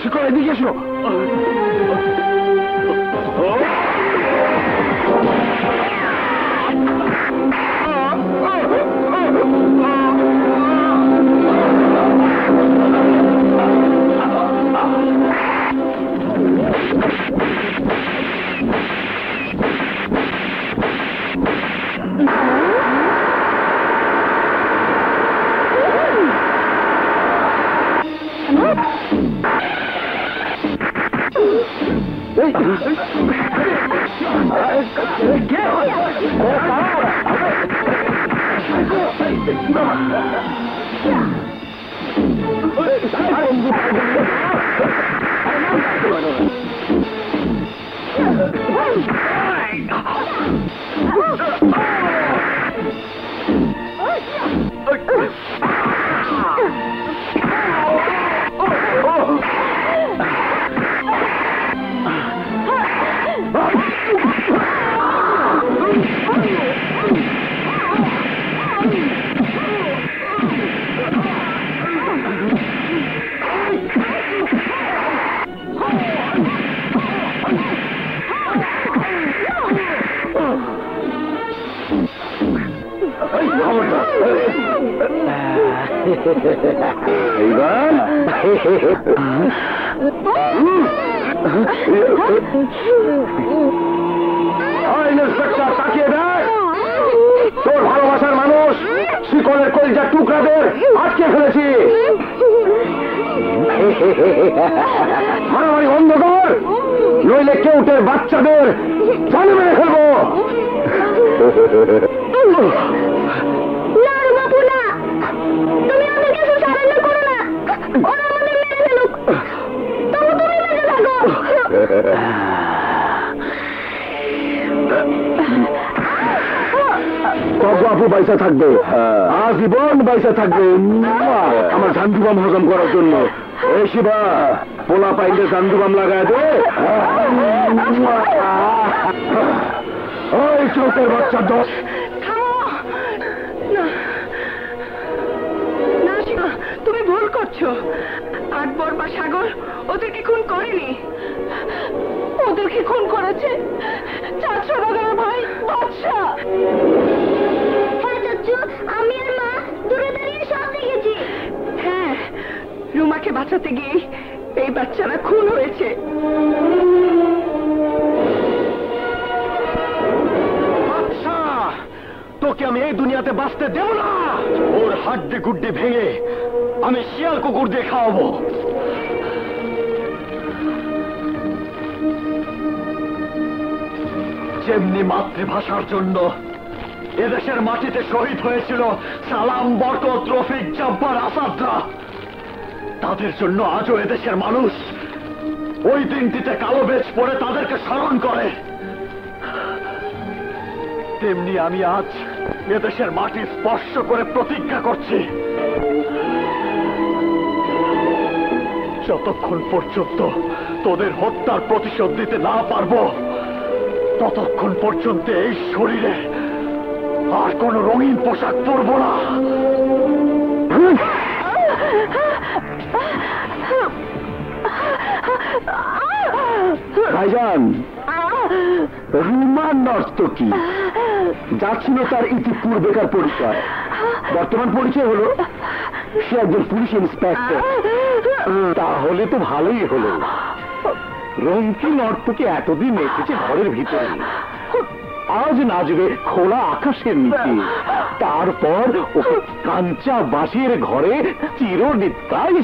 শিকড় এদিকে এসো। তাকিয়ে দেখ, তোর ভালোবাসার মানুষ শিকলের কলিজার টুকরাদের আটকে ফেলেছি। মারামারি বন্ধ কর, নইলে কেউটের বাচ্চাদের জানে মেরে ফেলবো। আপু পয়সা থাকবে, আজীবন পয়সা থাকবে আমার ঝান্ডুবাম হজম করার জন্য। এই শিবা, পোলা পাইলে ঝান্ডুবাম লাগায় দে। ওই চোখের বাচ্চা দশ। তুমি ভুল করছো। আকবর বা সাগর ওদেরকে খুন করেনি, ওদেরকে খুন করেছে চাঁদ সওদাগরের ভাই বাদশা। আমি আর মা দূরে দাঁড়িয়ে সব দেখেছি। হ্যাঁ, রুমাকে বাঁচাতে গিয়ে এই বাচ্চারা খুন হয়েছে। তোকে আমি এই দুনিয়াতে বাঁচতে দেব না। ওর হাড্ডি গুড্ডি ভেঙে আমি শিয়াল কুকুর দিয়ে খাওয়াবো। যেমনি মাতৃভাষার জন্য এদেশের মাটিতে শহীদ হয়েছিল সালাম, বরকত, রফিক, জব্বার, আসাদরা, তাদের জন্য আজও এদেশের মানুষ ওই দিনটিতে কালো বেজ পরে তাদেরকে স্মরণ করে। তেমনি আমি আজ এদেশের মাটি স্পর্শ করে প্রতিজ্ঞা করছি, যতক্ষণ পর্যন্ত তোদের হত্যার প্রতিশোধ দিতে না পারবো ততক্ষণ পর্যন্ত এই শরীরে আর কোন রঙিন পোশাক পরব না। ভাইজান, রুমার অর্থ কি? যা ছিল তার ইতিপূর্বেকার পরিচয়, বর্তমান পরিচয় হলো সে একজন পুলিশ ইন্সপেক্টর। তাহলে তো ভালোই হলো। রঙিন অর্থকে এতদিন এসেছে ঘরের ভিতরে, আজ নাচবে খোলা আকাশের নিচে, তারপর ওকে কাঞ্চা বাঁশের ঘরে চিরনিদ্রায়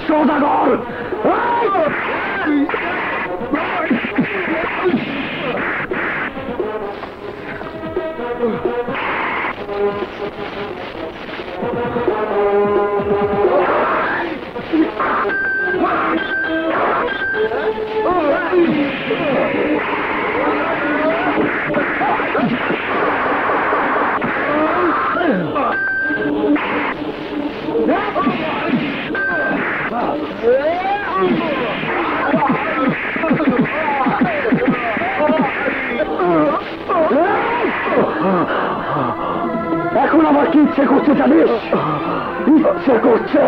সওদাগর এখন আমার কি ইচ্ছে করছে জানিস? ইচ্ছে করছে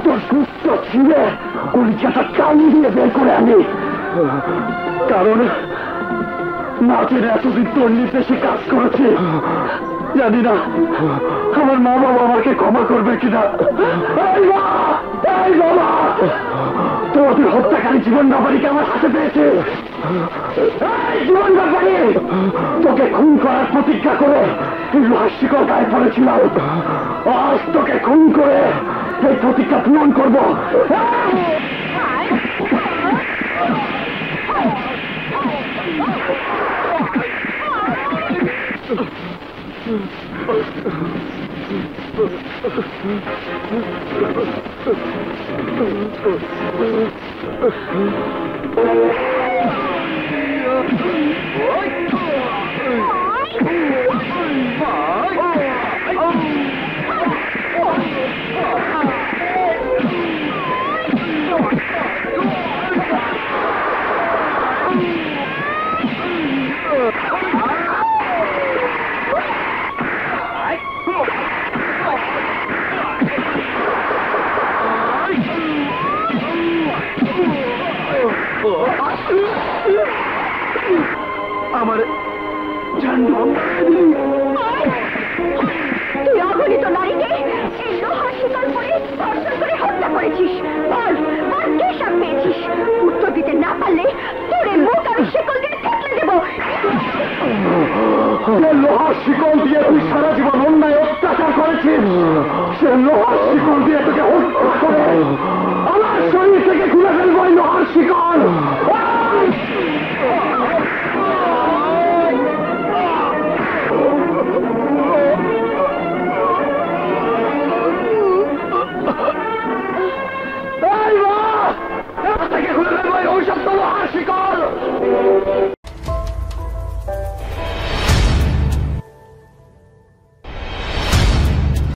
তোর গুপ্ত ছিঁড়ে কলিজাটা কান দিয়ে বের করে আনি, কারণ না জেনে এতদিন তোর নির্দেশে কাজ করেছি। জানি না আমার মা বাবা আমাকে ক্ষমা করবে কিনা। এই মা, এই বাবা, তোদের হত্যাকারী জীবন ব্যাপারীকে আমার হাতে পেয়েছে। এই জীবন ব্যাপারী, তোকে খুন করার প্রতিজ্ঞা করে এই লোহার শিকল গায়ে পড়েছিলাম। আজ তোকে খুন করে এই প্রতিজ্ঞা পূরণ করবো। আমার তুই অগণিত নারীকে এই লোহার শিকল পরে ধর্ষণ করে হত্যা করেছিস। বল বল, কে সাপ পেয়েছিস? উত্তর দিতে না পারলে তোর এই মুখ আমি শিকল দিয়ে থেতলে দেবো। লোহার শিকল দিয়ে তুই সারা জীবন অন্যায় অত্যাচার করেছিস। সে লোহার শিকল দিয়ে তোকে হত্যা করে আমার শরীর থেকে খুলে ফেলবো এই লোহার শিকল।